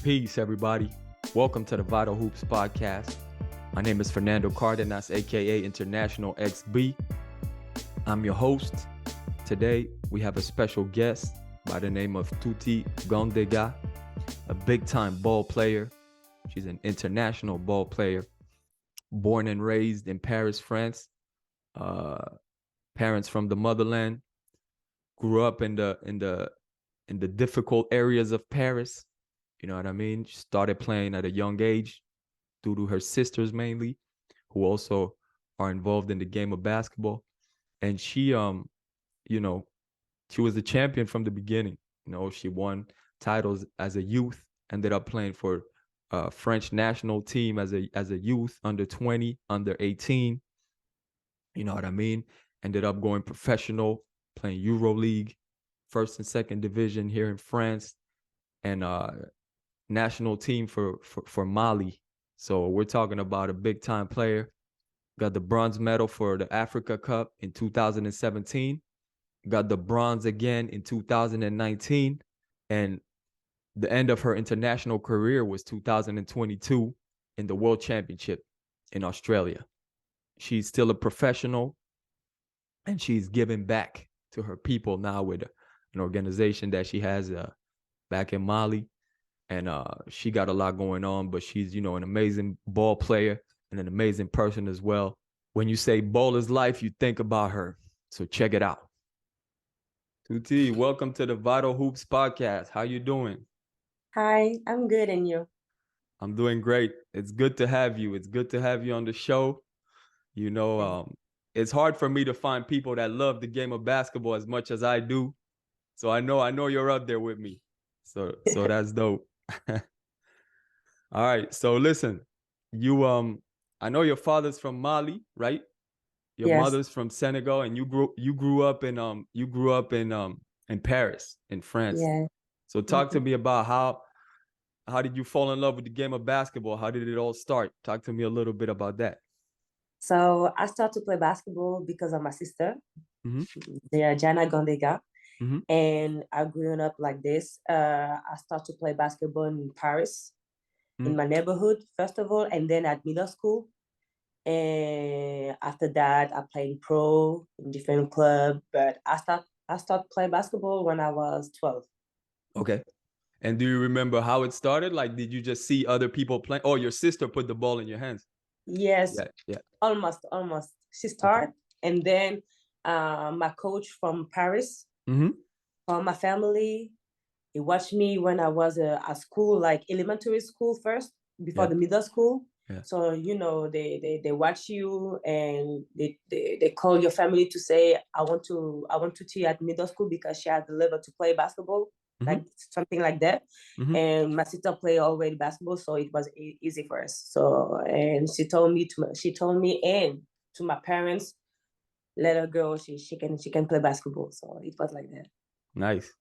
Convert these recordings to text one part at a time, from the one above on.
Peace, everybody. Welcome to the Vital Hoops podcast. My name is Fernando CARDENAS, aka International XB. I'm your host. Today, we have a special guest by the name of Touty Gandega, a big-time ball player. She's an international ball player, born and raised in Paris, France. Parents from the motherland, grew up in the difficult areas of Paris. You know what I mean? She started playing at a young age due to her sisters mainly, who also are involved in the game of basketball. And she was the champion from the beginning. You know, she won titles as a youth, ended up playing for French national team as a youth, under 20, under 18. You know what I mean? Ended up going professional, playing EuroLeague, first and second division here in France, and national team for Mali. So we're talking about a big time player. Got the bronze medal for the Africa Cup in 2017. Got the bronze again in 2019. And the end of her international career was 2022 in the World Championship in Australia. She's still a professional, and she's giving back to her people now with an organization that she has back in Mali. And she got a lot going on, but she's, an amazing ball player and an amazing person as well. When you say ball is life, you think about her. So check it out. Touty, welcome to the Vital Hoops podcast. How you doing? Hi, I'm good, and you? I'm doing great. It's good to have you. It's good to have you on the show. It's hard for me to find people that love the game of basketball as much as I do. So I know you're up there with me. So that's dope. All right. So listen, I know your father's from Mali, right? Your Yes. mother's from Senegal, and you grew up in Paris, in France. Yeah. So talk to me about how did you fall in love with the game of basketball? How did it all start? Talk to me a little bit about that. So I started to play basketball because of my sister, Jana Gandega, and I grew up like this. I started to play basketball in Paris, in my neighborhood, first of all, and then at middle school. And after that, I played pro in different clubs. But I started playing basketball when I was 12. Okay. And do you remember how it started? Like, did you just see other people playing? Oh, your sister put the ball in your hands. Yes. Yeah. Almost. She started, and then my coach from Paris, from my family, he watched me when I was at school, like elementary school first, before the middle school. Yeah. So, they watch you, and they call your family to say, I want to see you at middle school because she has the level to play basketball, like something like that. And my sister played already basketball, so it was easy for us. So, and she told me and to my parents, let her go, she can play basketball. So it was like that. Nice.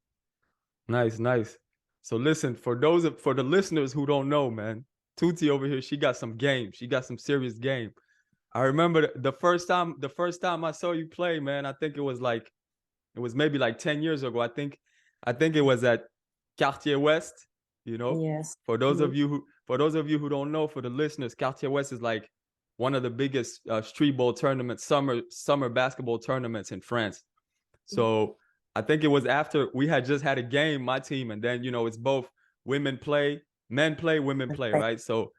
So listen, for the listeners who don't know, man, Touty over here, she got some game. She got some serious game. I remember the first time I saw you play, man. I think it was maybe like 10 years ago. I think it was at Quartier West. Yes. For those of you who don't know, for the listeners, Quartier West is like one of the biggest street ball tournaments, summer basketball tournaments in France. So I think it was after we had just had a game, my team, and then it's both men play, women play, right? So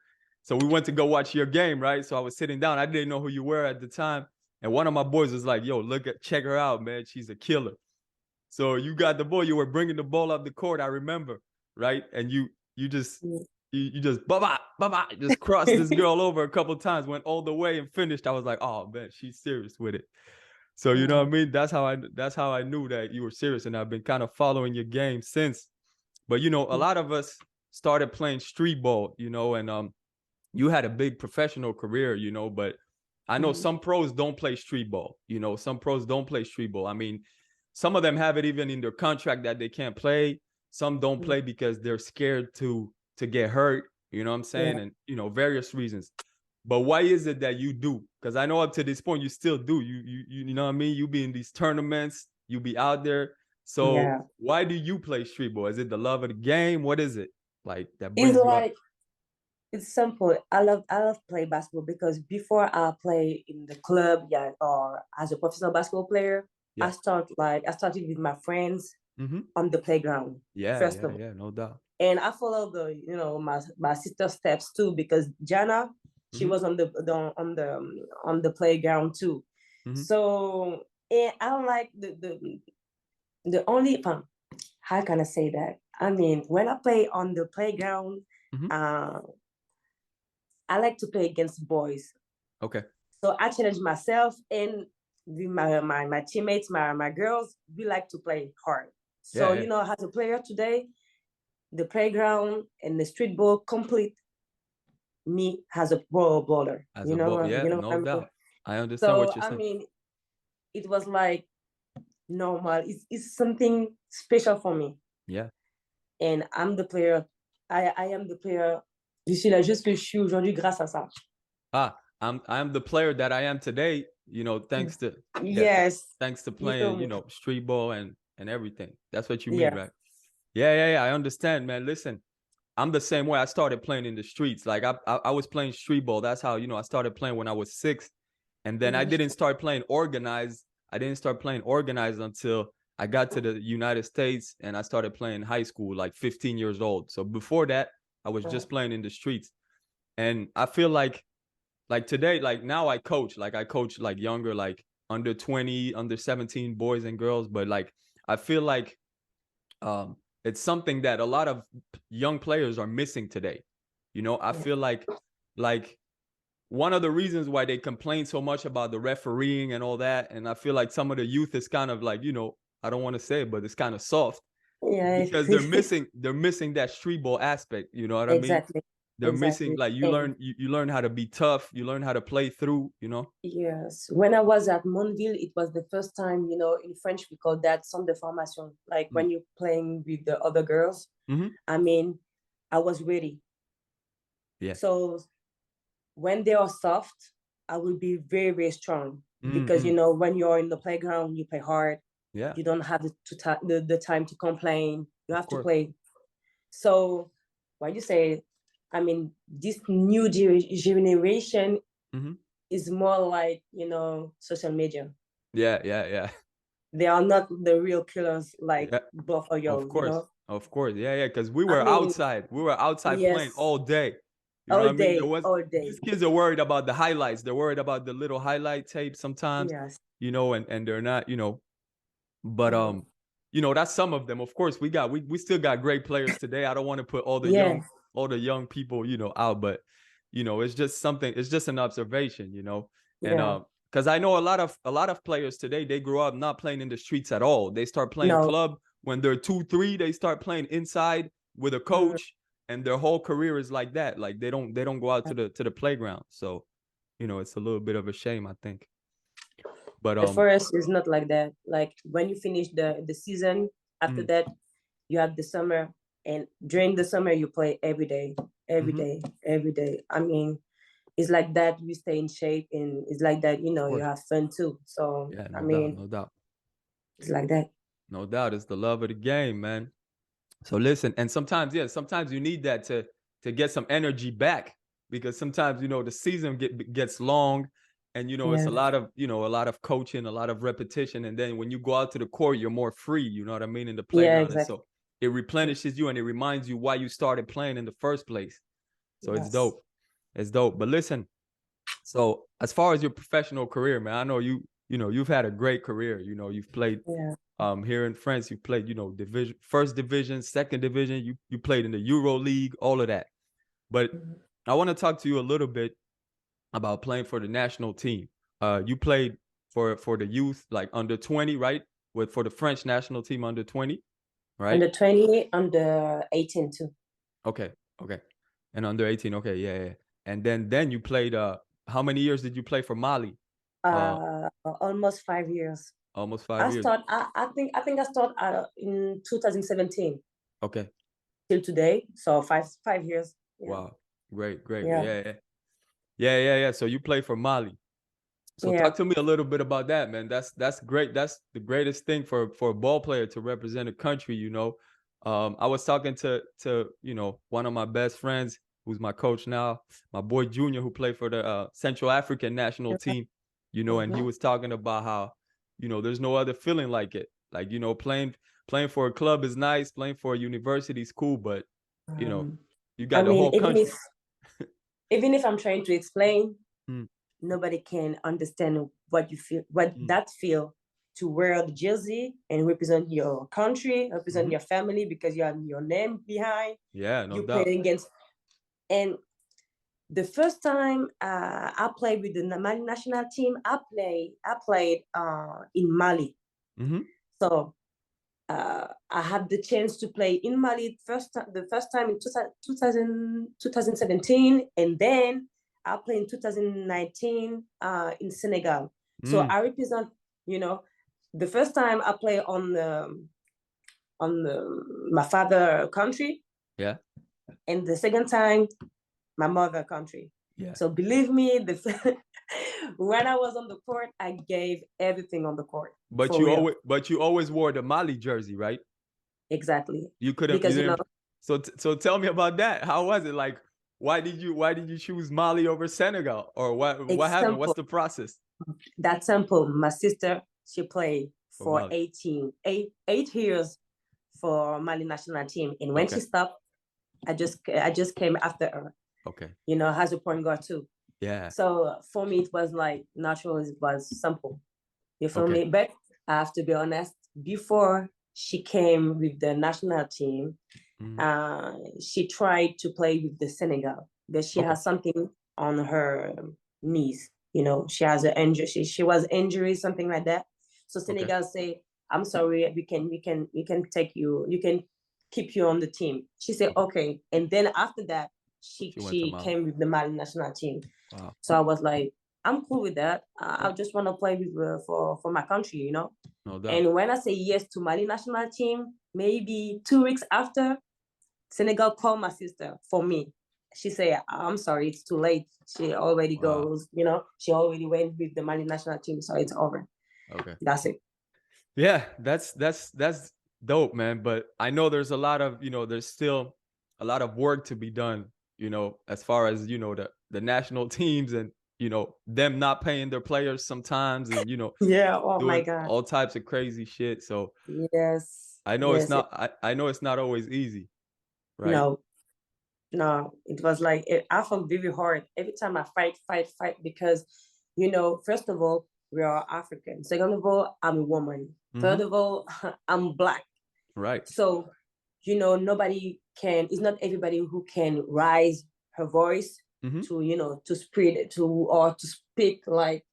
we went to go watch your game, right? So I was sitting down. I didn't know who you were at the time, and one of my boys was like, "Yo, check her out, man. She's a killer." So you got the ball. You were bringing the ball up the court. I remember, right? And you just just crossed this girl over a couple of times, went all the way and finished. I was like, "Oh man, she's serious with it." So you know what I mean? That's how I knew that you were serious, and I've been kind of following your game since. But a lot of us started playing street ball, and you had a big professional career, but I know some pros don't play street ball. Some pros don't play street ball. I mean, some of them have it even in their contract that they can't play. Some don't play because they're scared to get hurt. You know what I'm saying? Yeah. And various reasons. But why is it that you do? Because I know up to this point you still do. You know what I mean? You be in these tournaments, you be out there. So why do you play street ball? Is it the love of the game? What is it? like that It's brings you up? like it's simple. I love play basketball because before I play in the club, yeah, or as a professional basketball player, Yeah. I started with my friends on the playground first of all. Yeah, no doubt. And I followed my sister's steps too because Jana, she was on the playground too. So and I don't like the only how can I say that? I mean, when I play on the playground, I like to play against boys. Okay. So I challenge myself and with my teammates, my girls, we like to play hard. So, as a player today, the playground and the street ball complete me as a pro bowler. As a ball, yeah, no What I mean? doubt. I understand So, what you're I saying. mean, it was like normal. It's something special for me. Yeah. And I'm the player. I am the player. Je suis là juste que je suis aujourd'hui grâce à ça. I'm the player that I am today, thanks to thanks to playing, street ball and everything. That's what you mean, right? Yeah, I understand, man. Listen, I'm the same way. I started playing in the streets. Like I was playing street ball. That's how, I started playing when I was 6. And then I didn't start playing organized. I didn't start playing organized until I got to the United States and I started playing high school, like 15 years old. So before that, I was just playing in the streets. And I feel like today, like now I coach like younger, like under 20, under 17 boys and girls. But like, I feel like it's something that a lot of young players are missing today. I feel like one of the reasons why they complain so much about the refereeing and all that, and I feel like some of the youth is kind of like, I don't want to say it, but it's kind of soft because they're missing that street ball aspect. You know what I mean? Exactly. They're missing, like, you learn how to be tough, you learn how to play through. Yes, when I was at Montville, it was the first time, in French we call that centre de formation, like when you're playing with the other girls. I mean, I was ready. Yeah. So when they are soft, I will be very, very strong because when you're in the playground, you play hard. Yeah. You don't have the time to complain. You have to play. So what you say, I mean, this new generation is more like, social media. Yeah. They are not the real killers like both of you. Of course. Yeah. Because we were outside. We were outside playing all day. You know what I mean? All day. These kids are worried about the highlights. They're worried about the little highlight tape sometimes. Yes. And they're not, but that's some of them. Of course, we still got great players today. I don't want to put all the young people, out, but it's just something, it's just an observation, and because I know a lot of players today, they grow up not playing in the streets at all. They start playing club when they're 2, 3. They start playing inside with a coach, and their whole career is like that. Like they don't go out to the playground. So, it's a little bit of a shame, I think. But for us, it's not like that. Like when you finish the season, after that, you have the summer, and during the summer you play every day. I mean, it's like that you stay in shape, and it's like that you have fun too. So no doubt, it's like that. No doubt, it's the love of the game, man. So listen, and sometimes you need that to get some energy back, because sometimes the season gets long, and it's a lot of coaching, a lot of repetition, and then when you go out to the court, you're more free. You know what I mean, in the playground. Exactly. And so it replenishes you, and it reminds you why you started playing in the first place. So it's dope. It's dope. But listen, so as far as your professional career, man, I know you've had a great career. You've played here in France. You played first division, second division. You played in the Euro League, all of that. But I want to talk to you a little bit about playing for the national team. You played for the youth, like under 20, right? For the French national team, under 20, right? Under 20, under 18 too. Okay. And under 18, okay, yeah. And then you played. How many years did you play for Mali? Almost 5 years. Almost 5 years. I think I started in 2017. Okay. Till today, so 5 years. Yeah. Wow, great. Yeah. So you play for Mali. So talk to me a little bit about that, man. That's great. That's the greatest thing for a ball player, to represent a country. I was talking to you know, one of my best friends who's my coach now, my boy Junior, who played for the Central African national team, you know, and he was talking about how, you know, there's no other feeling like it. Like, you know, playing for a club is nice, playing for a university is cool, but you know, you got the whole country. Even if I'm trying to explain, nobody can understand what you feel, what that feel to wear the jersey and represent your country, represent your family, because you have your name behind. Yeah, no you doubt. playing against. And the first time I played with the Mali national team, I played in Mali. So I had the chance to play in Mali the first time in 2017, and then I played in 2019 in Senegal. So I represent, you know, the first time I play on my father country. Yeah. And the second time, my mother country. Yeah. So believe me, when I was on the court, I gave everything on the court. But you always wore the Mali jersey, right? Exactly. You couldn't, because you know. So tell me about that. How was it? Like, why did you choose Mali over Senegal? Or what happened? Simple. What's the process? That's simple. My sister, she played for 8 years for Mali national team. And when she stopped, I just came after her. Okay. You know, as a point guard too. Yeah. So for me, it was like natural. It was simple. You feel me? But I have to be honest. Before she came with the national team, she tried to play with the Senegal, but she has something on her knees. You know, she has an injury. She was injured, something like that. So Senegal say, "I'm sorry, we can take you. You can keep you on the team." She said, "Okay." And then after that, she came with the Mali national team. Wow. So I was like, I'm cool with that. I just want to play with for my country, you know. No doubt. And when I say yes to Mali national team, maybe 2 weeks after, Senegal called my sister for me. She said, "I'm sorry, it's too late. She already goes, you know, she already went with the Mali national team, so it's over." Okay. That's it. Yeah, that's dope, man. But I know there's a lot of, you know, there's still a lot of work to be done, you know, as far as, you know, the national teams and, you know, them not paying their players sometimes and, you know, my God, all types of crazy shit. So yes, I know it's not I know it's not always easy. Right? No, it was like I felt very hard every time I fight because, you know, first of all, we are African. Second of all, I'm a woman. Third of all, I'm Black. Right. So, you know, it's not everybody who can raise her voice to, you know, to spread it or to speak like,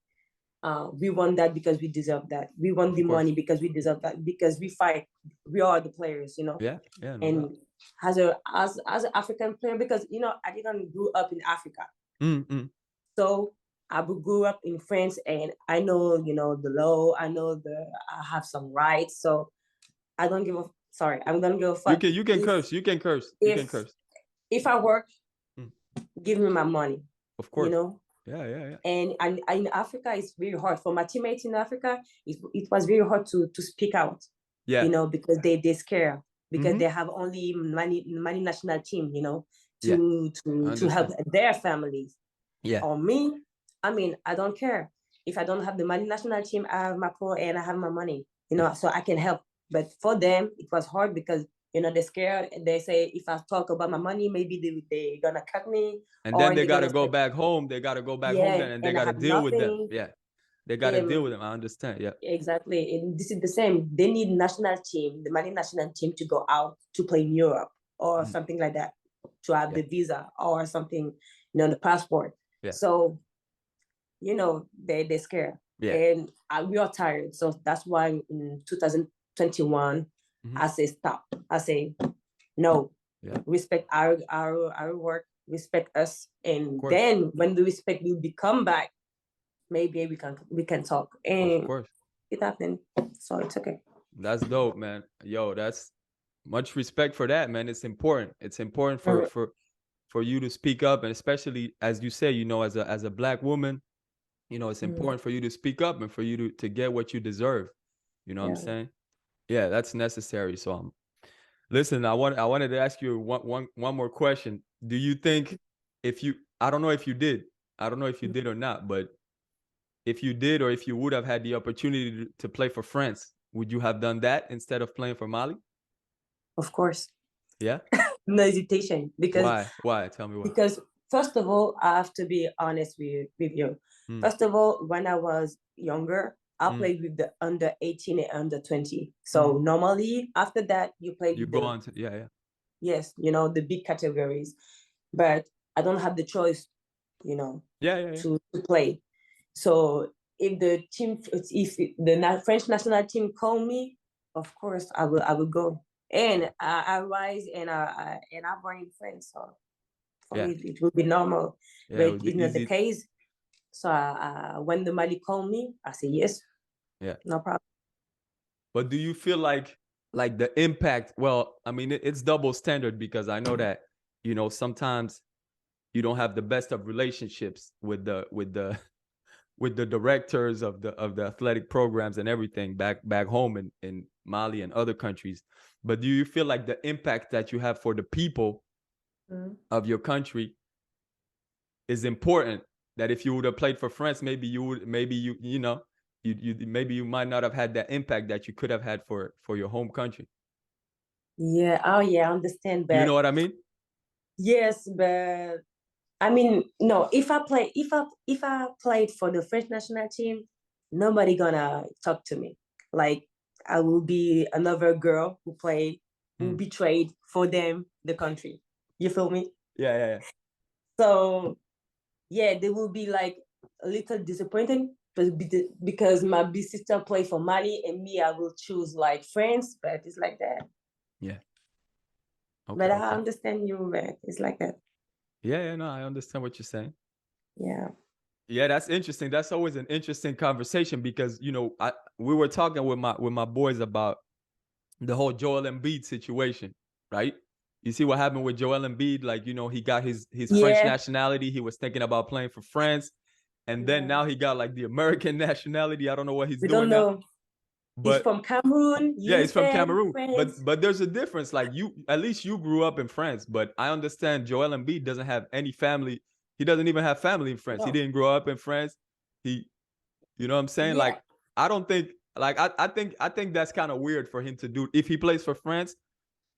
we want that because we deserve that. We want the money because we deserve that, because we fight. We are the players, you know. Yeah. No and doubt. as an African player, because, you know, I didn't grow up in Africa. So I grew up in France, and I know, you know, the law. I know I have some rights. So I don't give a. Sorry, I'm gonna give a fuck. You can curse. You can curse. You can curse. If I work, give me my money. Of course. You know. Yeah. And in Africa, it's very hard for my teammates in Africa. It was very hard to speak out. Yeah. You know, because they scare, because they have only Mali national team, you know, to help their families. Yeah. Or me, I mean, I don't care. If I don't have the Mali national team, I have my pro and I have my money, you know, so I can help. But for them, it was hard because, you know, they're scared. They say, if I talk about my money, maybe they're going to cut me. And then they got to go back home. They got to go back home and they got to deal with them. Yeah. They got to deal with them. I understand. Yeah. Exactly. And this is the same. They need national team, the Mali national team, to go out to play in Europe or something like that, to have the visa or something, you know, the passport. Yeah. So, you know, they're scared. Yeah. And we are tired. So that's why in 2021, I say stop. I say no. Yeah. Respect our work. Respect us. And then when the respect will come back, maybe we can talk. And of course, it happened. So it's okay. That's dope, man. Yo, that's much respect for that, man. It's important. It's important for you to speak up, and especially as you say, you know, as a Black woman, you know, it's important for you to speak up and for you to get what you deserve. You know what I'm saying? Yeah, that's necessary. So Listen, I wanted to ask you one more question. Do you think I don't know if you did, or not, but if you did, or if you would have had the opportunity to play for France, would you have done that instead of playing for Mali? Of course. Yeah. No hesitation. Why? Tell me why. Because first of all, I have to be honest with you. First of all, when I was younger, I played with the under 18 and under 20. So normally after that, you play with go on to, yeah. Yes, the big categories. But I don't have the choice, to play. So if the French national team call me, of course I will go. And I rise and I born in France. So for me, it will be normal. Yeah, but it's not the case. So when the Mali call me, I say yes. Yeah, no problem. But do you feel like the impact? Well, I mean, it's double standard, because I know that sometimes you don't have the best of relationships with the directors of the athletic programs and everything back home in Mali and other countries. But do you feel like the impact that you have for the people of your country is important? That if you would have played for France, maybe you might not have had that impact that you could have had for your home country. Yeah. Oh yeah, I understand. But you know what I mean? Yes, but I mean, no. If I played for the French national team, nobody gonna talk to me. Like, I will be another girl who betrayed for them the country. You feel me? Yeah. So yeah, they will be like a little disappointed, because my big sister played for Mali and me, I will choose like France, but it's like that. Yeah. Okay, but I understand you, man. It's like that. Yeah, no, I understand what you're saying. Yeah. Yeah, that's interesting. That's always an interesting conversation, because we were talking with my boys about the whole Joel Embiid situation, right? You see what happened with Joel Embiid? Like, he got his French nationality. He was thinking about playing for France, and then now he got like the American nationality. I don't know what he's doing now. But he's from Cameroon. Yeah, he's from Cameroon. But there's a difference. Like, at least you grew up in France. But I understand Joel Embiid doesn't have any family. He doesn't even have family in France. No. He didn't grow up in France. You know what I'm saying? Yeah. Like, I don't think, like, I think that's kind of weird for him to do. If he plays for France,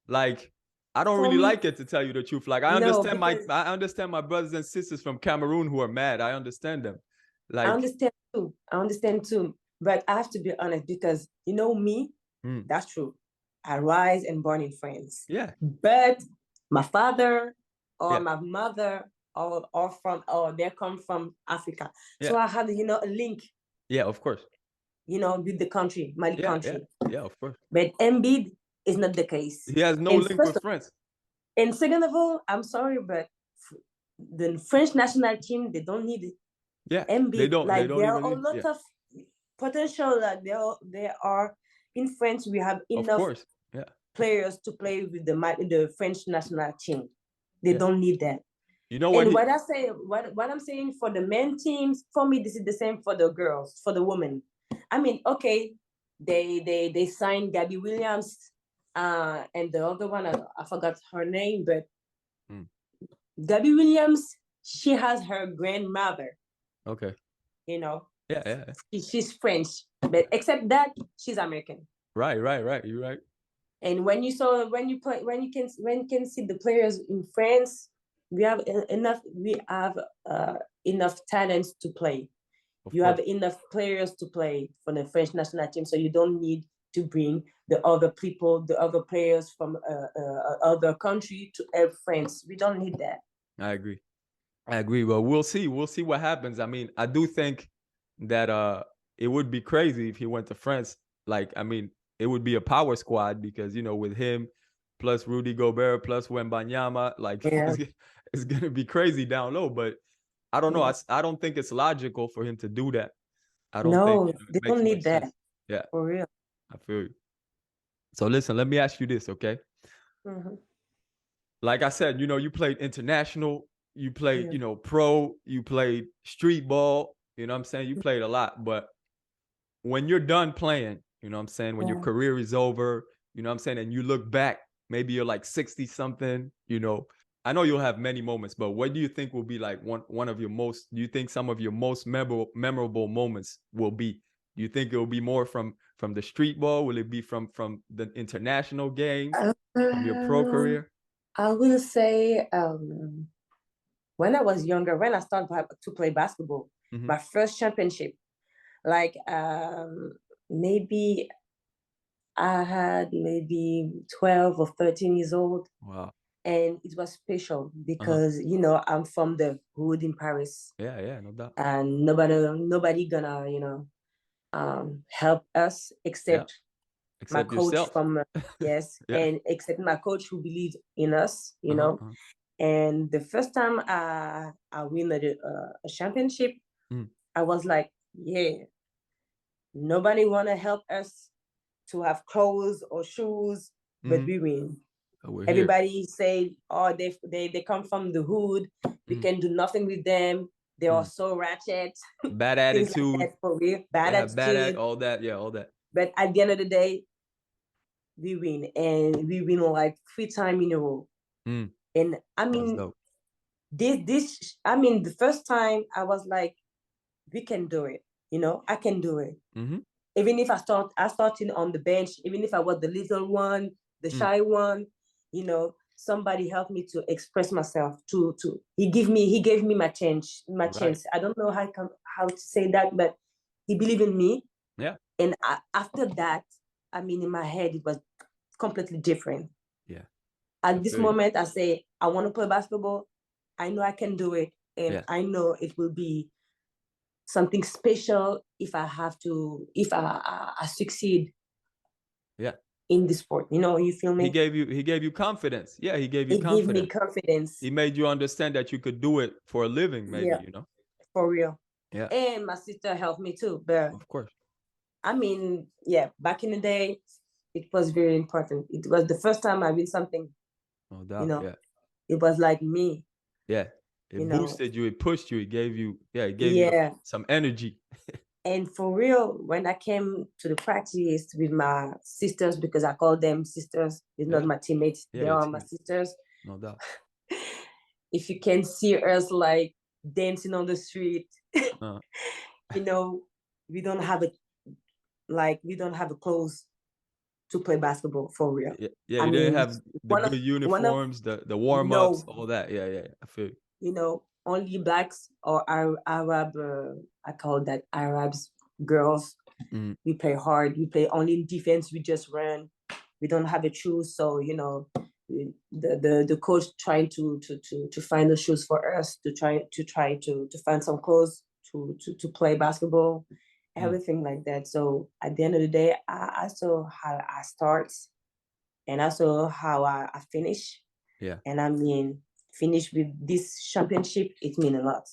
like, I don't really like it, to tell you the truth. Like, I understand my brothers and sisters from Cameroon who are mad. I understand them. Like, I understand too. But I have to be honest, because me, that's true. I rise and born in France. Yeah. But my father or my mother they come from Africa. Yeah. So I have a link. Yeah, of course. With the country, Mali country. Yeah, of course. But Embiid is not the case. He has no link with France. And second of all, I'm sorry, but the French national team, they don't need it. Yeah, Embiid, they don't. Like, they don't there are even a lot of potential. Like, there are in France, we have enough players to play with the French national team. They don't need that. What I'm saying for the men teams, for me, this is the same for the girls, for the women. I mean, okay, they signed Gabby Williams, and the other one, I forgot her name, but Gabby Williams, she has her grandmother. Okay. Yeah. She's French, but except that, she's American. Right. You're right. And when you can see the players in France, we have enough talents to play. You have enough players to play for the French national team, so you don't need to bring the other players from other country to help France. We don't need that. I agree. Well, we'll see what happens. I mean, I do think that it would be crazy if he went to France. Like, I mean, it would be a power squad, because with him plus Rudy Gobert plus Wembanyama, like, it's gonna be crazy down low. But I don't know. I don't think it's logical for him to do that. I don't think they don't need that. Sense. Yeah, for real. I feel you. So listen, let me ask you this, okay? Like I said, you played international, you played, pro, you played street ball. You know what I'm saying? You played a lot. But when you're done playing, you know what I'm saying, when your career is over, you know what I'm saying, and you look back, maybe you're like 60 something, you know, I know you'll have many moments, but what do you think will be like one of your most, do you think some of your most memorable moments will be? Do you think it will be more from the street ball? Will it be from the international game, from your pro career? I will say when I was younger, when I started to play basketball, my first championship, like maybe I had maybe 12 or 13 years old. Wow. And it was special because, you know, I'm from the hood in Paris. Yeah, no doubt. And nobody gonna, you know, help us except my coach yourself. from, yes, and except my coach who believed in us, you know. And the first time I win a championship, I was like, yeah, nobody want to help us to have clothes or shoes, but we win. Everybody say, oh, they come from the hood. We can do nothing with them. They are so ratchet. Bad attitude. Like that for real. Bad attitude. All that. Yeah, all that. But at the end of the day, we win. And we win like 3 times in a row. And I mean, the first time I was like, we can do it. You know, I can do it. Even if I started on the bench, even if I was the little one, the shy one, you know, somebody helped me to express myself. He gave me my chance. I don't know how to say that, but he believed in me. Yeah. And after that, I mean, in my head, it was completely different. Yeah. At this moment, I say, I want to play basketball. I know I can do it. And I know it will be something special if I succeed in the sport. You know, you feel me? He gave you confidence. Yeah, he gave you confidence. He gave me confidence. He made you understand that you could do it for a living, maybe, you know? For real. Yeah. And my sister helped me too. But of course. I mean, yeah, back in the day, it was very important. It was the first time I win something. No doubt. You know, it was like me. Yeah. It boosted you, it pushed you, it gave you some energy. And for real, when I came to the practice with my sisters, because I call them sisters, it's not my teammates, they are my sisters. No doubt. If you can see us like dancing on the street, you know, we don't have a clothes to play basketball for real. Yeah, you didn't have the good uniforms, the warm-ups, all that. Yeah, I feel you. You know, only blacks or Arab, I call that Arabs girls. We play hard. We play only in defense. We just run. We don't have a shoes. So, you know, the coach trying to find the shoes for us, to try to find some clothes to play basketball, everything like that. So at the end of the day, I saw how I start and I saw how I finish. Yeah. And I mean, finish with this championship, it means a lot.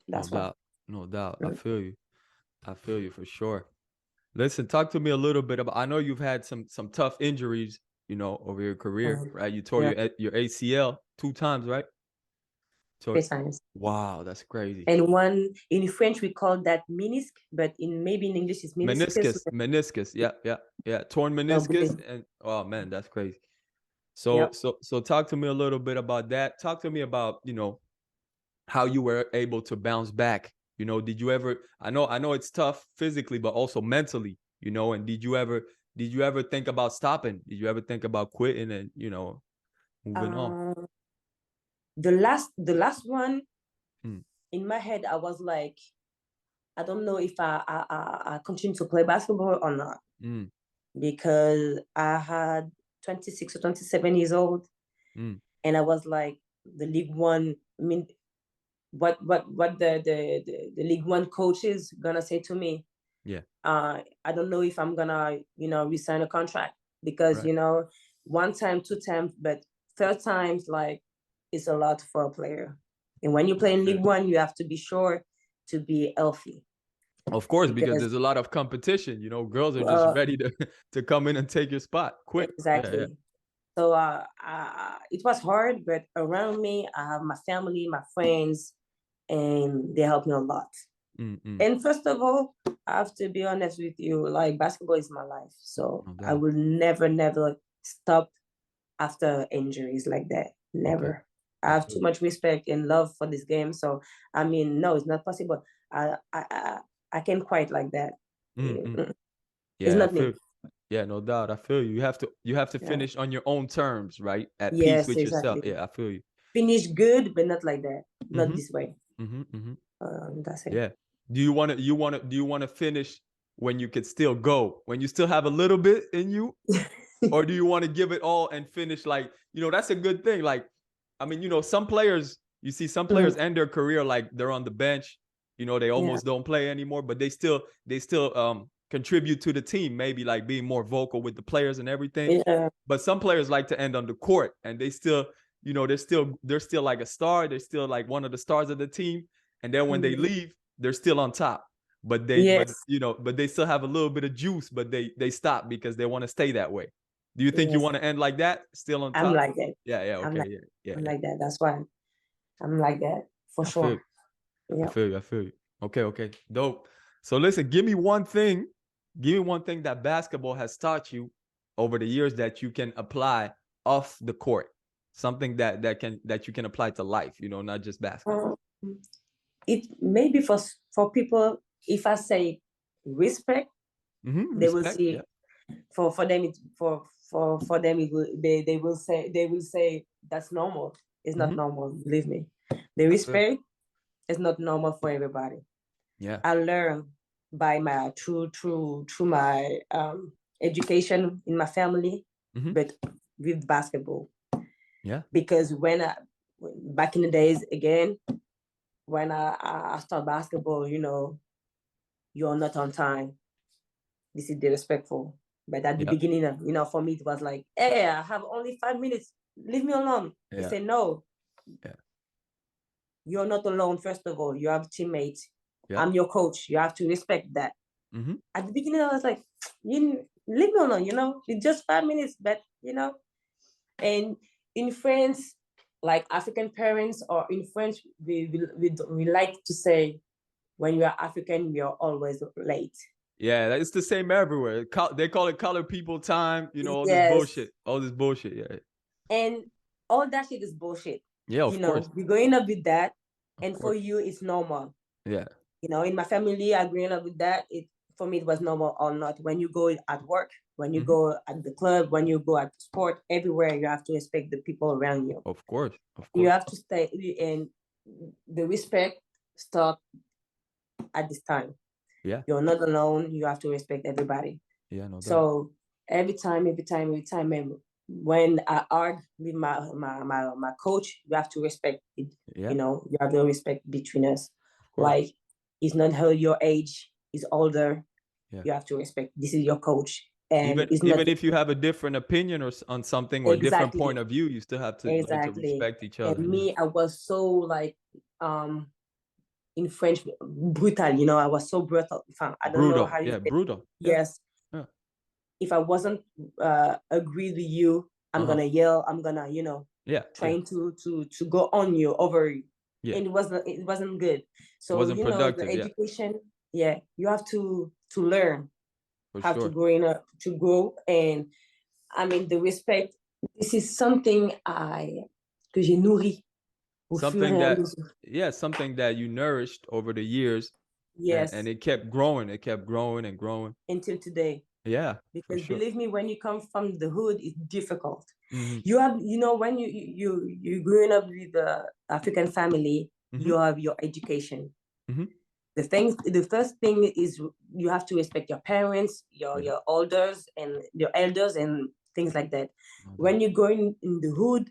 That's why. No doubt. I feel you for sure. Listen, talk to me a little bit about, I know you've had some tough injuries, you know, over your career, right? You tore your ACL 2 times, right? 3 times. Wow, that's crazy. And one, in French, we call that menisque, but maybe in English it's meniscus. Meniscus. Yeah. Torn meniscus. And oh man, that's crazy. So talk to me a little bit about that. Talk to me about, you know, how you were able to bounce back. You know, did you ever, I know it's tough physically, but also mentally, you know, and did you ever think about stopping? Did you ever think about quitting and, you know, moving on? The last one, in my head, I was like, I don't know if I continue to play basketball or not. Because I had 26 or 27 years old. And I was like, the League One, I mean, what the League One coach is gonna say to me. Yeah. I don't know if I'm gonna, you know, resign a contract because, you know, 1 time, 2 times, but 3rd times, like, it's a lot for a player. And when you play in League One, you have to be sure to be healthy. Of course, because there's a lot of competition. You know, girls are just ready to come in and take your spot quick. Exactly. Yeah. So it was hard, but around me, I have my family, my friends, and they help me a lot. And first of all, I have to be honest with you, like, basketball is my life. So I will never stop after injuries like that. Never. Okay. I have too much respect and love for this game. So, I mean, no, it's not possible. I can't quite like that. Yeah, It's I not feel. me. Yeah, no doubt. I feel you. You have to finish on your own terms, right? At peace Yes, with yourself. exactly. Yeah, I feel you. Finish good, but not like that. Not this way. That's it. Yeah. Do you want to finish when you could still go, when you still have a little bit in you, or do you want to give it all and finish like, that's a good thing. Like, I mean, some players, you see some players end their career like they're on the bench, they almost don't play anymore, but they still contribute to the team, maybe like being more vocal with the players and everything. Yeah. But some players like to end on the court, and they still, they're still like a star. They're still like one of the stars of the team. And then when they leave, they're still on top. But they still have a little bit of juice, but they stop because they want to stay that way. Do you think you want to end like that, still on top? I'm like that. Yeah, okay, I'm like that. That's why I'm like that for sure. I feel you. Okay, dope. So listen, give me one thing that basketball has taught you over the years that you can apply off the court. Something that you can apply to life, not just basketball. It maybe for people, if I say respect, they will see. Yeah. For them, they will say that's normal. It's not normal. Believe me, the respect is not normal for everybody. Yeah, I learned by my through my education in my family, but with basketball. Yeah, because back in the days again, when I start basketball, you're not on time. This is disrespectful. But at the beginning, for me, it was like, hey, I have only 5 minutes. Leave me alone. They say, no. Yeah. You're not alone, first of all. You have teammates. Yeah. I'm your coach. You have to respect that. At the beginning, I was like, leave me alone, It's just 5 minutes, but, And in France, like African parents, or in French, we like to say, when you are African, you're always late. Yeah, it's the same everywhere. They call it colored people time, all this bullshit. Yeah. And all that shit is bullshit. Yeah, of course. We're growing up with that, and for you, it's normal. Yeah. In my family, I growing up with that. For me, it was normal or not. When you go at work, when you go at the club, when you go at sport, everywhere, you have to respect the people around you. Of course. You have to stay, and the respect starts at this time. Yeah. You're not alone. You have to respect everybody. Yeah, no doubt. So every time, when I argue with my coach, you have to respect it. Yeah. You have to respect between us. Like, it's not your age, he's older. Yeah. You have to respect. This is your coach. And even if you have a different opinion on something, or a different point of view, you still have to learn to respect each other. And me, I was so like in French, brutal, I was so brutal. I don't know how you say. Brutal. Yes. Yeah. If I wasn't agree with you, I'm gonna yell. I'm gonna, trying to go on you, over you. Yeah. And it wasn't good. So it wasn't productive, the education, you have to learn how to grow. And I mean, the respect. This is something que j'ai nourri. Something that you nourished over the years. Yes. And it kept growing. It kept growing and growing until today. Yeah. Because believe me, when you come from the hood, it's difficult. You have, when you growing up with the African family, you have your education. The first thing is you have to respect your parents, your elders, and things like that. When you go in the hood,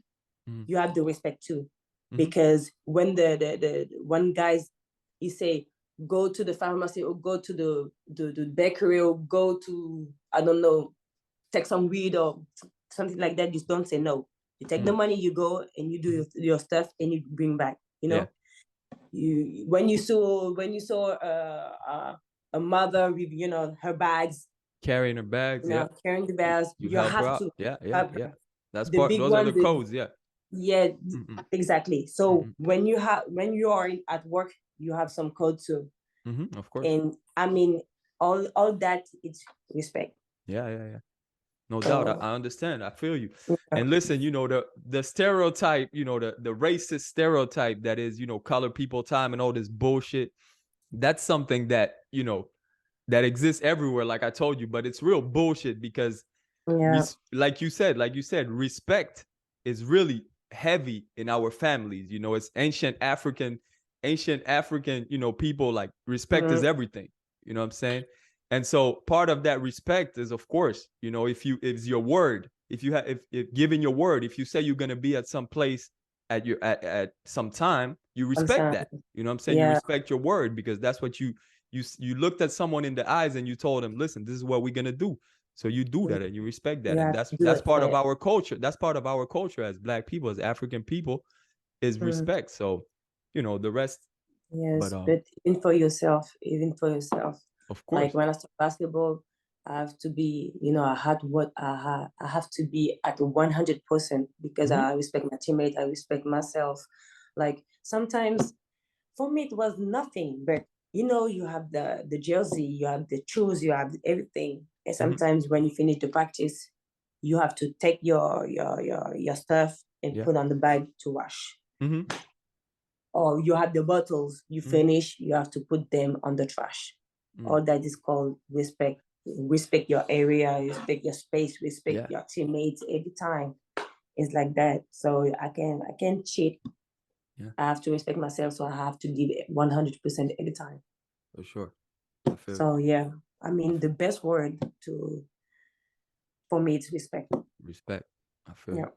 you have the respect too. Because when the one guys, you say, go to the pharmacy, or go to the bakery, or go to, I don't know, take some weed or something like that, just don't say no. You take the money, you go and you do your stuff, and you bring back. When you saw a mother with her bags, carrying her bags, carrying the bags, you have to help her. That's part. Those are the codes. Yeah, exactly. So when you are at work, you have some code too. Of course. And I mean, all that, it's respect. Yeah. No doubt. I understand. I feel you. And listen, you know, the stereotype, you know, the racist stereotype that is, you know, colored people time and all this bullshit. That's something that, you know, that exists everywhere, like I told you, but it's real bullshit because like you said, respect is really heavy in our families. You know, it's ancient African, you know, people, like respect is everything. You know what I'm saying? And so part of that respect is, of course, you know, if your word, if you have, if given your word, if you say you're going to be at some place at some time, you respect that. You know what I'm saying? You respect your word because that's what you looked at someone in the eyes and you told them, listen, this is what we're going to do. So you do that and you respect that. And that's part of our culture. That's part of our culture as Black people, as African people, is respect. So, you know, the rest. Yes, but even for yourself. Of course. Like when I start basketball, I have to be, you know, I have to be at 100% because I respect my teammate, I respect myself. Like sometimes for me it was nothing, but you know, you have the jersey, you have the shoes, you have everything. And sometimes when you finish the practice, you have to take your stuff and put on the bag to wash. Or you have the bottles, you finish, you have to put them on the trash. All that is called respect. Respect your area, respect your space, respect your teammates every time. It's like that. So I can't cheat. I have to respect myself, so I have to give 100% every time. For sure. So yeah, I mean the best word for me is respect. Respect. I feel you.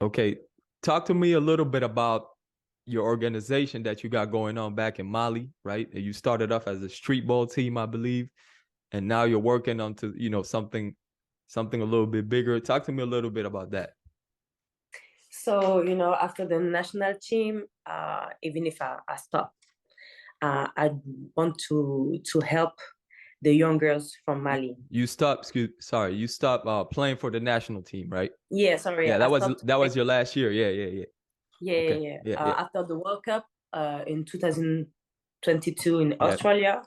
Okay, talk to me a little bit about your organization that you got going on back in Mali, right? You started off as a street ball team, I believe, and now you're working on to, you know, something a little bit bigger. Talk to me a little bit about that. So, you know, after the national team, even if I stop, I want to help the young girls from Mali. You stopped playing for the national team, right? Yeah, sorry. Yeah, that was your last year. Yeah. Yeah. After the World Cup in 2022 in Australia,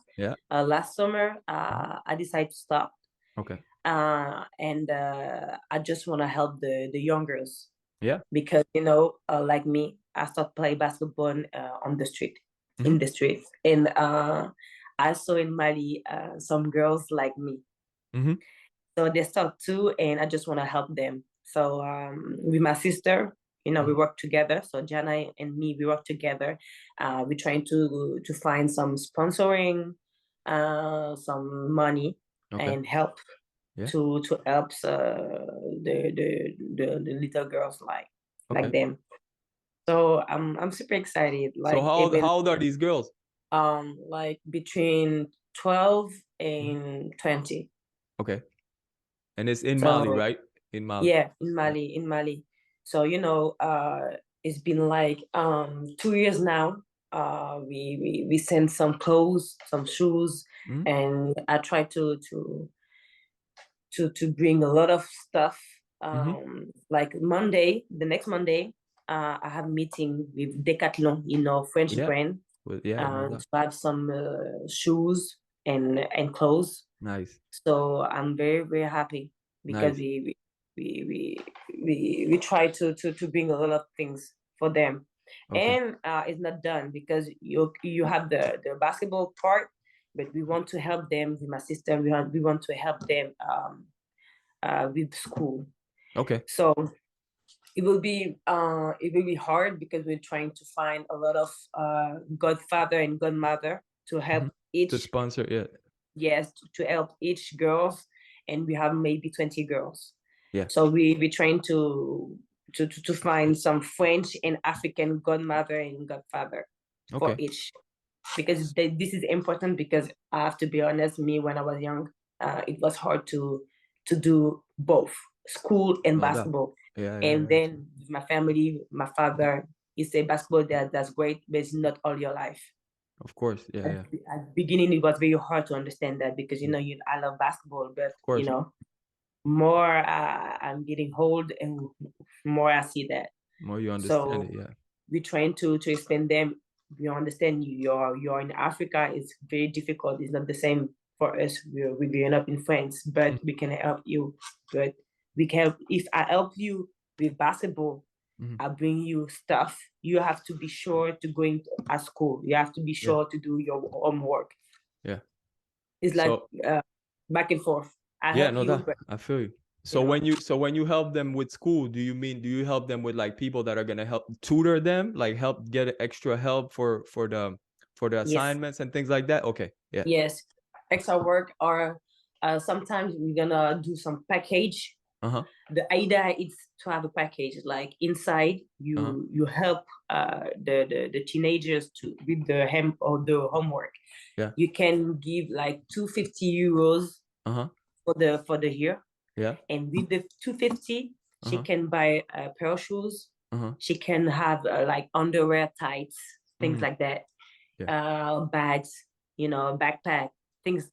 last summer, I decided to stop. Okay. And I just want to help the young girls. Yeah. Because, you know, like me, I started playing basketball on the street, in the streets. And I saw in Mali some girls like me. So they start too, and I just want to help them. So with my sister, you know, we work together. So Jana and me, we work together. We're trying to find some sponsoring, some money, and help to help the little girls like them. So I'm super excited. Like, so how old are these girls? Like between 12 and 20. Okay. And it's in Mali, right? In Mali. Yeah, in Mali. So, you know, it's been like 2 years now. We sent some clothes, some shoes, and I try to bring a lot of stuff. Like the next Monday, I have a meeting with Decathlon, you know, French brand. To have some shoes and clothes. Nice. So I'm very, very happy because we try to bring a lot of things for them. And it's not done because you have the basketball part, but we want to help them with my sister. We want to help them with school. Okay. So it will be hard because we're trying to find a lot of godfather and godmother to help each, to sponsor. Yes, to help each girls, and we have maybe 20 girls. Yeah. So we're trying to find some French and African godmother and godfather for each, because this is important. Because I have to be honest, me when I was young, it was hard to do both school and basketball. And then my family, my father, he said basketball, that's great, but it's not all your life. Of course, At the beginning, it was very hard to understand that because, you know, I love basketball, but, you know, more I'm getting old and more I see that. More you understand it, we're trying to explain them. You understand, you're in Africa, it's very difficult. It's not the same for us. We're growing up in France, but we can help you. But If I help you with basketball, I bring you stuff. You have to be sure to go at school. You have to be sure to do your homework. Yeah. It's like back and forth. I feel you. So when you help them with school, do you help them with like people that are gonna help tutor them, like help get extra help for the assignments and things like that? Okay. Yeah. Yes. Extra work, or sometimes we're gonna do some package. The idea is to have a package, like inside you help the teenagers with the homework. Yeah. You can give like 250 euros for the year. Yeah. And with the 250, she can buy a pair of shoes. She can have like underwear, tights, things like that. Yeah. Bags, backpack, things,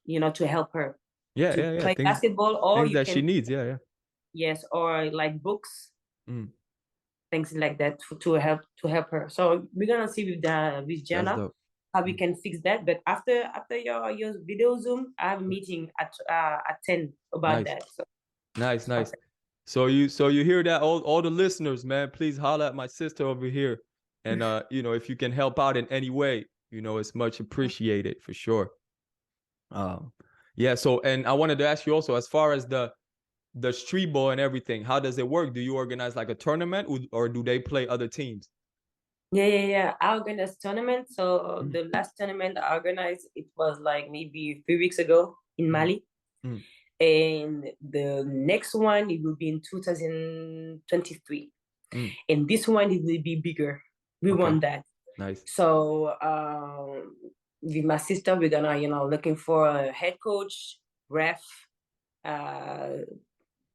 to help her. To play basketball, or things that she needs. Yeah. Yes, or like books, things like that to help her. So we're gonna see with Jana how we can fix that. But after your video Zoom, I have a meeting at 10 about that. So. Nice. So you hear that, all the listeners, man, please holler at my sister over here. And if you can help out in any way, it's much appreciated for sure. So, and I wanted to ask you also, as far as the street ball and everything, how does it work? Do you organize like a tournament, or do they play other teams? Yeah. I organized tournament. So the last tournament I organized, it was like maybe 3 weeks ago in Mali. And the next one, it will be in 2023. And this one, it will be bigger. We want that. Nice. So with my sister, we're gonna, looking for a head coach, ref,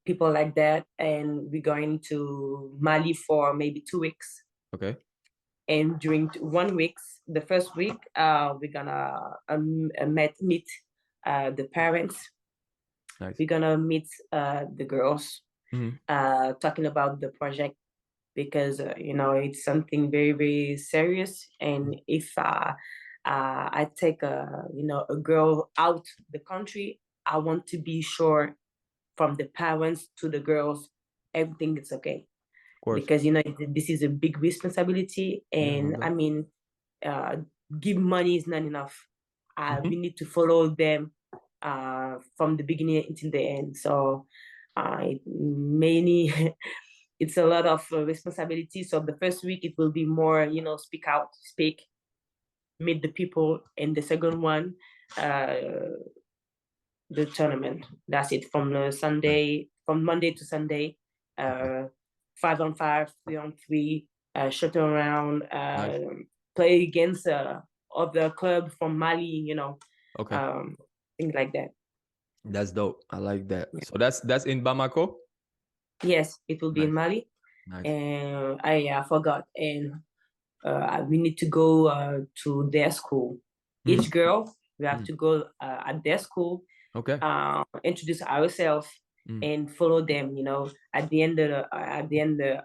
people like that. And we're going to Mali for maybe 2 weeks. Okay. And during 1 week, the first week, we're gonna meet the parents. Nice. We're gonna meet the girls, talking about the project, because it's something very, very serious. And if I take a girl out the country, I want to be sure from the parents to the girls, everything is okay. Because this is a big responsibility, and give money is not enough. We need to follow them from the beginning until the end. So it's a lot of responsibility. So the first week it will be more, speak, meet the people. And the second one, the tournament. That's it. From Monday to Sunday, 5-on-5, 3-on-3, shuttle around, play against other club from Mali, things like that. That's dope. I like that. Yeah. So that's in Bamako? Yes, it will be in Mali. Nice. And I forgot. And we need to go to their school. Each girl, we have to go at their school. Okay. Introduce ourselves and follow them. At the end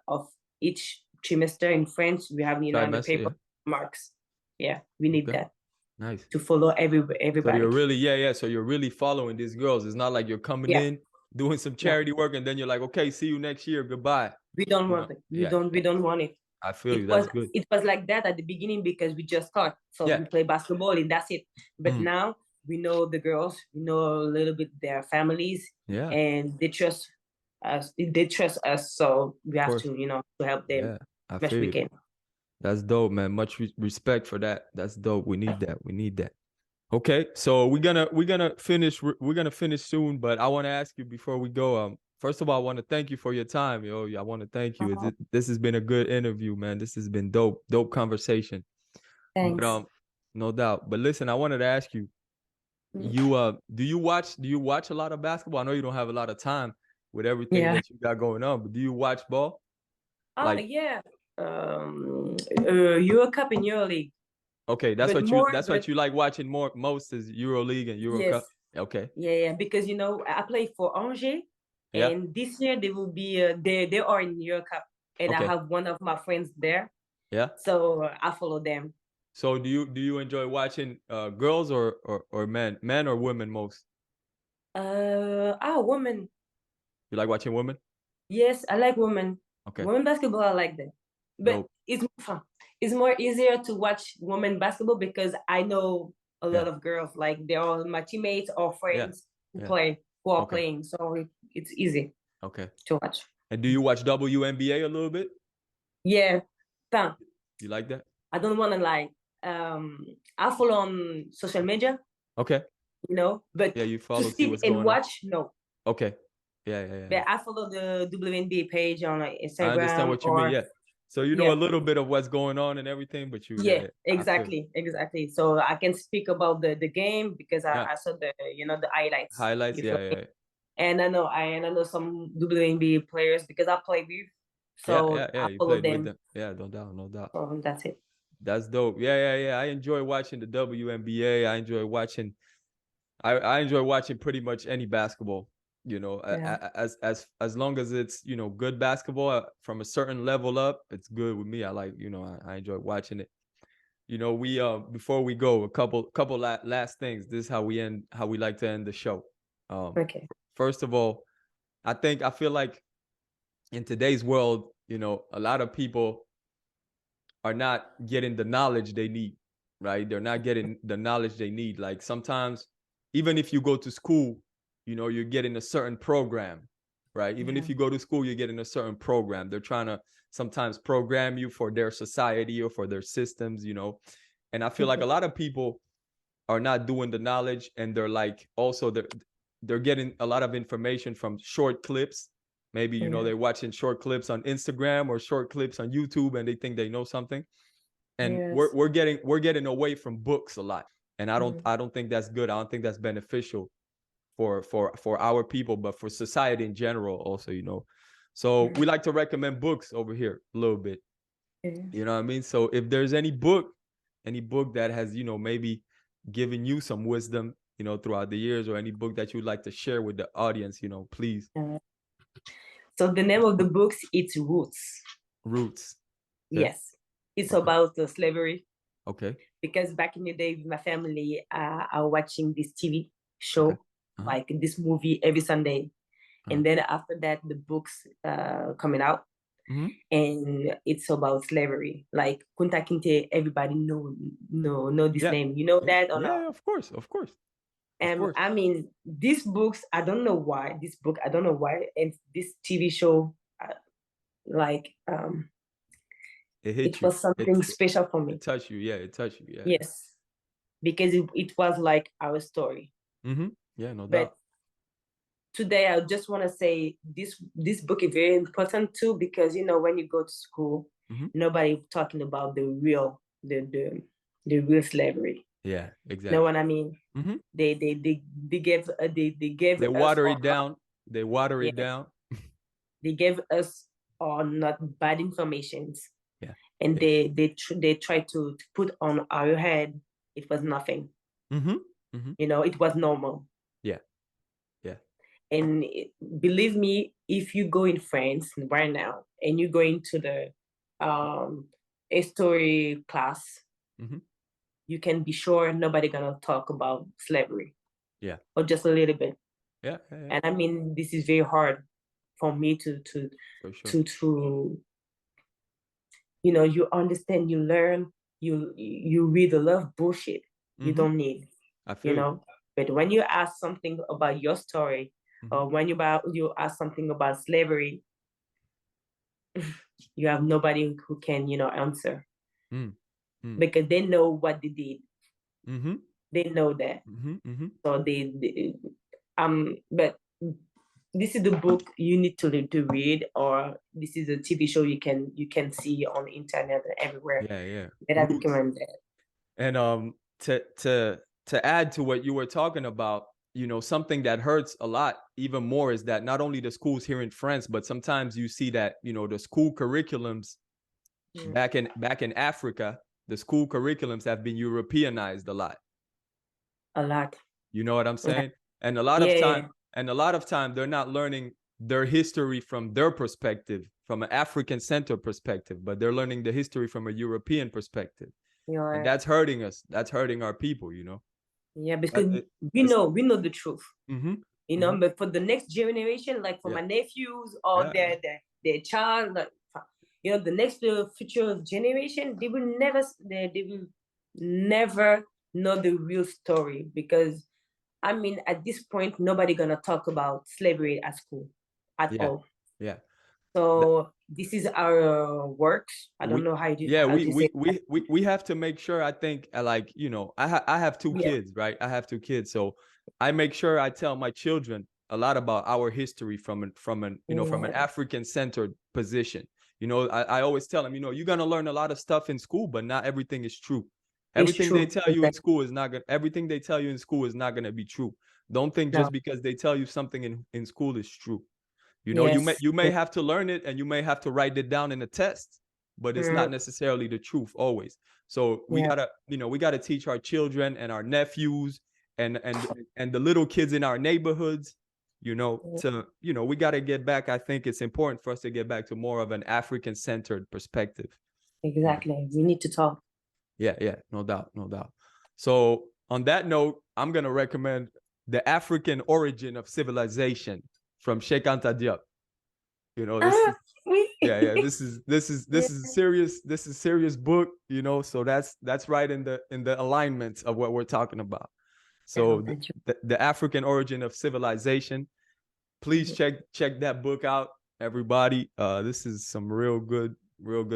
of each trimester in France, we have the paper marks. Yeah, we need that. Nice. To follow everybody. So you're really So you're really following these girls. It's not like you're coming in, doing some charity work, and then you're like, okay, see you next year, goodbye. We don't want it. We don't want it. I feel you. That's good. It was like that at the beginning because we just start. So we play basketball and that's it. But now we know the girls, we know a little bit their families, and they trust us. So we have to, to help them as we can. That's dope, man. Much respect for that. That's dope. We need that. Okay, so we're gonna finish. We're gonna finish soon, but I want to ask you before we go. First of all, I want to thank you for your time, yo. I want to thank you. This has been a good interview, man. This has been dope conversation. Thanks. But, no doubt. But listen, I wanted to ask you. Do you watch a lot of basketball? I know you don't have a lot of time with everything that you got going on, but do you watch ball? Yeah. Euro Cup and Euro League. Okay, that's what you like watching most is Euro League and Euro Cup. Okay. Yeah, because I play for Angers, and this year they will be they are in Euro Cup, and I have one of my friends there. Yeah. So I follow them. So do you enjoy watching girls or men or women most? Women. You like watching women? Yes, I like women. Okay. Women basketball, I like them. But Dope. It's more easier to watch women basketball because I know a lot of girls. Like they're all my teammates or friends who are playing. So it's easy. Okay. To watch. And do you watch WNBA a little bit? Yeah. You like that? I don't want to like. I follow on social media. Okay. You know, but you follow to see what's and going watch, on. No. Okay. Yeah. But I follow the WNBA page on Instagram. I understand what you mean. Yeah. So you know a little bit of what's going on and everything, but you exactly. So I can speak about the game because I saw the the highlights. Highlights, yeah. And I know some WNBA players because I play with. So I you follow played them. with them. Yeah, no doubt. So that's it. That's dope. Yeah. I enjoy watching the WNBA. I enjoy watching pretty much any basketball. You know, as long as it's good basketball from a certain level up, it's good with me. I like I enjoy watching it. We before we go, a couple last things. This is how we like to end the show. Okay. First of all, I feel like in today's world, a lot of people are not getting the knowledge they need, right? They're not getting the knowledge they need. Like sometimes, even if you go to school, you're getting a certain program, right? Even if you go to school, you're getting a certain program. They're trying to sometimes program you for their society or for their systems, And I feel like a lot of people are not doing the knowledge, and they're like also they're getting a lot of information from short clips. Maybe they're watching short clips on Instagram or short clips on YouTube, and they think they know something. And we're getting away from books a lot, and I don't think that's good. I don't think that's beneficial for our people, but for society in general also. So we like to recommend books over here a little bit. You know what I mean? So if there's any book that has maybe given you some wisdom throughout the years, or any book that you'd like to share with the audience, please. So the name of the book, it's Roots. Okay. Yes. It's about slavery. Okay. Because back in the day, my family are watching this TV show, like this movie every Sunday. And then after that, the books coming out. And it's about slavery. Like Kunta Kinte, everybody know this name. You know that or not? Yeah, of course. I mean, these books, I don't know why. And this TV show, it was something special for me. It touched you, yeah. Yes, because it was like our story. Yeah, no doubt. But today, I just want to say this book is very important too, because when you go to school, nobody talking about the real slavery. Yeah, exactly. Know what I mean? They gave they water it down. They water it down. They gave us not bad informations. Yeah. And they try to put on our head it was nothing. It was normal. Yeah. And believe me, if you go in France right now and you go into the history class, you can be sure nobody gonna talk about slavery. Yeah. Or just a little bit. Yeah. And I mean, this is very hard for me to you understand, you learn, you read a lot of bullshit you don't need. I feel But when you ask something about your story, or when you ask something about slavery, you have nobody who can answer. Because they know what they did. They know that. So but this is the book you need to read, or this is a TV show you can see on the internet and everywhere. Yeah. And I recommend that. And to add to what you were talking about, something that hurts a lot even more is that not only the schools here in France, but sometimes you see that the school curriculums back in Africa, the school curriculums have been Europeanized a lot. You know what I'm saying? Yeah. And a lot of time they're not learning their history from their perspective, from an African center perspective, but they're learning the history from a European perspective. And that's hurting us. That's hurting our people, Yeah, because we know the truth. you know, but for the next generation, like for my nephews or their child, like, you know, the next future generation, they will never know the real story, because I mean, at this point, nobody gonna talk about slavery at school at all. Yeah. So this is our works. I don't know how you say we have to make sure, I think, like, you know, I have two kids, right? I have two kids. So I make sure I tell my children a lot about our history from an African centered position. You know, I always tell them, you know, you're gonna learn a lot of stuff in school, but not everything is true. Everything they tell you in school is not gonna be true. Don't think just because they tell you something in school is true. You know, you may have to learn it and you may have to write it down in a test, but it's not necessarily the truth always. So we gotta teach our children and our nephews and the little kids in our neighborhoods, you know, we gotta get back. I think it's important for us to get back to more of an African-centered perspective. Exactly. We need to talk. Yeah, no doubt. So on that note, I'm gonna recommend The African Origin of Civilization from Cheikh Anta Diop. You know, this is serious book, you know, so that's right in the alignment of what we're talking about. So the African Origin of Civilization, please check that book out, everybody. This is some real good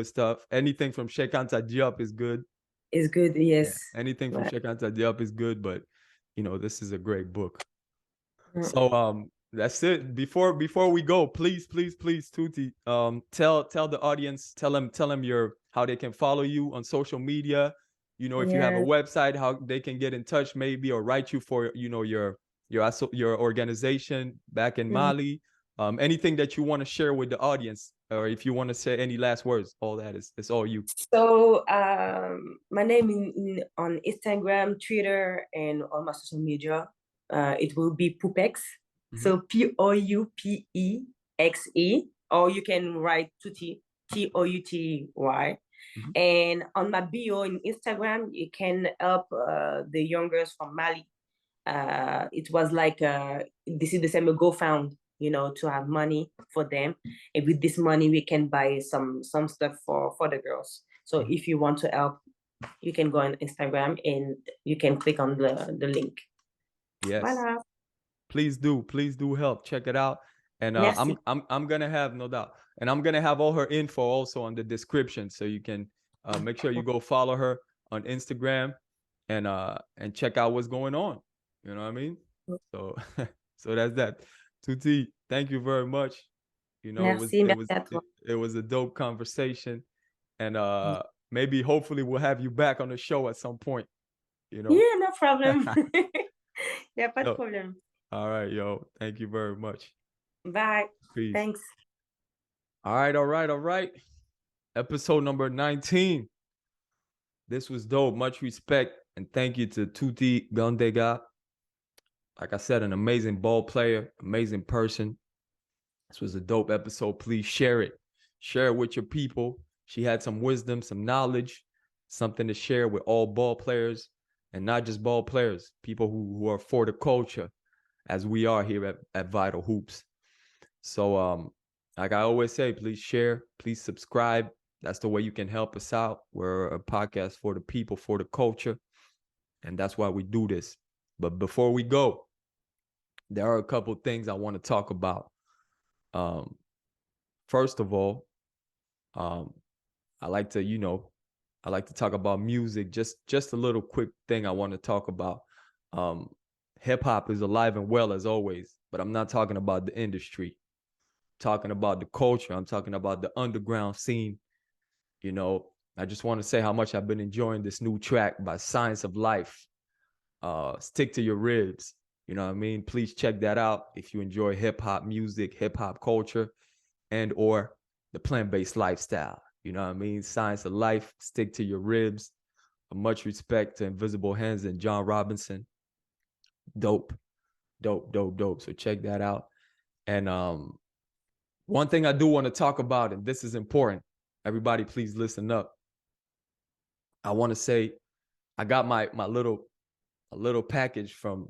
stuff. Anything from Cheikh Anta Diop is good. Is good, yes. Yeah, anything from Cheikh Anta Diop is good, but you know, this is a great book. So that's it. Before we go, please, Touty, tell the audience, tell them how they can follow you on social media. You know, if you have a website, how they can get in touch, maybe, or write you for, you know, your organization back in Mali. Anything that you want to share with the audience, or if you want to say any last words, all that it's all you. So my name on Instagram, Twitter, and all my social media, it will be Poupex. So Poupexe, or you can write Touty, Touty. And on my bio in Instagram, you can help the young girls from Mali. It was like this is the same GoFund, you know, to have money for them, and with this money we can buy some stuff for the girls. So if you want to help, you can go on Instagram and you can click on the link. Yes. Voilà. Please do help. Check it out. And I'm gonna have, no doubt, and I'm gonna have all her info also on the description, so you can make sure you go follow her on Instagram and check out what's going on. You know what I mean? So so that's that. Touty, thank you very much. You know, it was a dope conversation, and maybe hopefully we'll have you back on the show at some point. You know? Yeah, no problem. Yeah, pas de problème. All right, yo. Thank you very much. Bye. Peace. Thanks. All right. Episode number 19. This was dope. Much respect and thank you to Touty Gandega. Like I said, an amazing ball player, amazing person. This was a dope episode. Please share it. Share it with your people. She had some wisdom, some knowledge, something to share with all ball players, and not just ball players, people who are for the culture, as we are here at Vital Hoops. So like I always say, please share, please subscribe. That's the way you can help us out. We're a podcast for the people, for the culture, and that's why we do this. But before we go, there are a couple things I want to talk about. First of all, I like to talk about music. Just a little quick thing I want to talk about. Hip hop is alive and well as always, but I'm not talking about the industry. I'm talking about the culture. I'm talking about the underground scene. You know, I just want to say how much I've been enjoying this new track by Science of Life. Stick to Your Ribs. You know what I mean? Please check that out if you enjoy hip hop music, hip hop culture, and or the plant-based lifestyle. You know what I mean? Science of Life, Stick to Your Ribs. Much respect to Invisible Hands and John Robinson. Dope. So check that out. And one thing I do want to talk about, and this is important, everybody please listen up. I want to say I got my little package from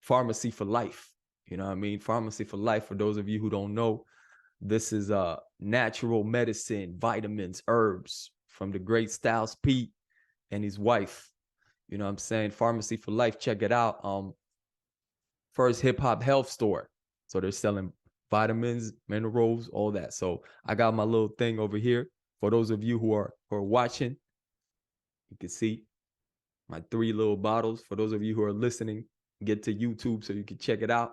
Farmacy For Life. You know what I mean? Farmacy for Life, for those of you who don't know, this is natural medicine, vitamins, herbs from the great Styles P and his wife. You know what I'm saying? Farmacy for Life, check it out. First hip hop health store. So they're selling vitamins, minerals, all that. So I got my little thing over here. For those of you who are watching, you can see my 3 little bottles. For those of you who are listening, get to YouTube so you can check it out.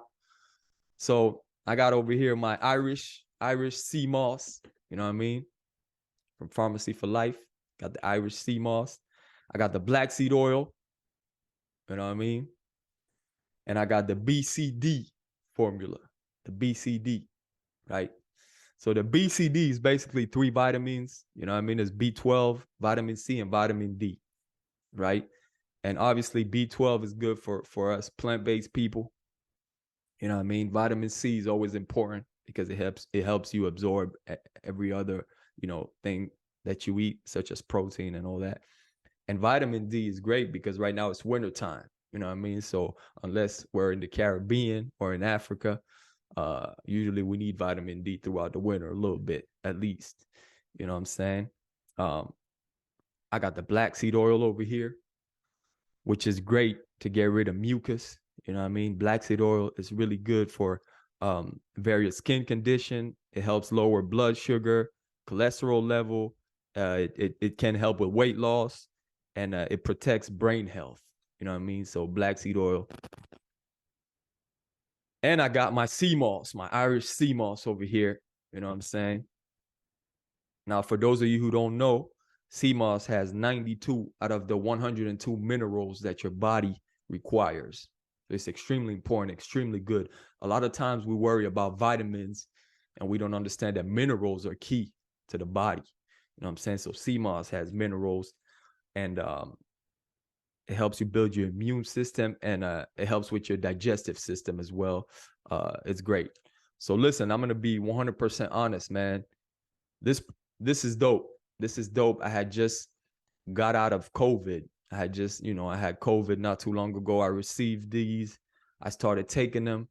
So I got over here my Irish sea moss, you know what I mean? From Farmacy for Life. Got the Irish sea moss. I got the black seed oil, you know what I mean? And I got the BCD formula, the BCD, right? So the BCD is basically 3 vitamins, you know what I mean? It's B12, vitamin C, and vitamin D, right? And obviously B12 is good for us plant-based people. You know what I mean? Vitamin C is always important because it helps you absorb every other, you know, thing that you eat, such as protein and all that. And vitamin D is great because right now it's wintertime. You know what I mean? So unless we're in the Caribbean or in Africa, usually we need vitamin D throughout the winter a little bit, at least. You know what I'm saying? I got the black seed oil over here, which is great to get rid of mucus. You know what I mean? Black seed oil is really good for various skin condition. It helps lower blood sugar, cholesterol level. It can help with weight loss, and it protects brain health. You know what I mean? So black seed oil. And I got my sea moss, my Irish sea moss over here. You know what I'm saying? Now, for those of you who don't know, sea moss has 92 out of the 102 minerals that your body requires. It's extremely important, extremely good. A lot of times we worry about vitamins and we don't understand that minerals are key to the body. You know what I'm saying? So sea moss has minerals, and it helps you build your immune system, and it helps with your digestive system as well. It's great. So listen, I'm going to be 100% honest, man. This is dope. This is dope. I had just got out of COVID. I had just, I had COVID not too long ago. I received these. I started taking them,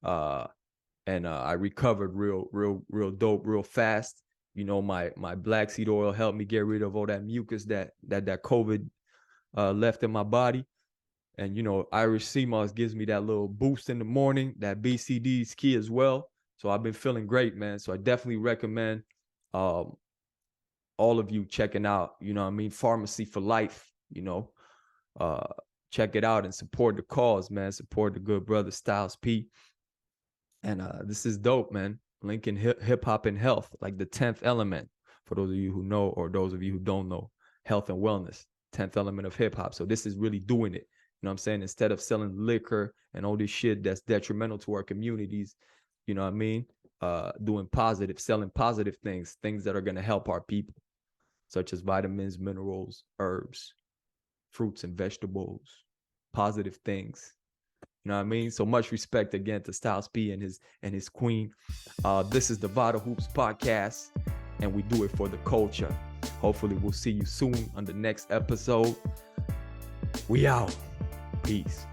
and I recovered real dope, real fast. My black seed oil helped me get rid of all that mucus that COVID left in my body. And, Irish sea moss gives me that little boost in the morning. That BCD is key as well. So I've been feeling great, man. So I definitely recommend all of you checking out, Farmacy for Life, check it out and support the cause, man. Support the good brother Styles P. And this is dope, man. Linking hip hop and health, like the 10th element, for those of you who know, or those of you who don't know, health and wellness, 10th element of hip hop. So this is really doing it. You know what I'm saying? Instead of selling liquor and all this shit that's detrimental to our communities, you know what I mean? Doing positive, selling positive things that are going to help our people, such as vitamins, minerals, herbs, fruits and vegetables, positive things. You know what I mean? So much respect again to Styles P and his queen. This is the Vital Hoops podcast, and we do it for the culture. Hopefully we'll see you soon on the next episode. We out. Peace.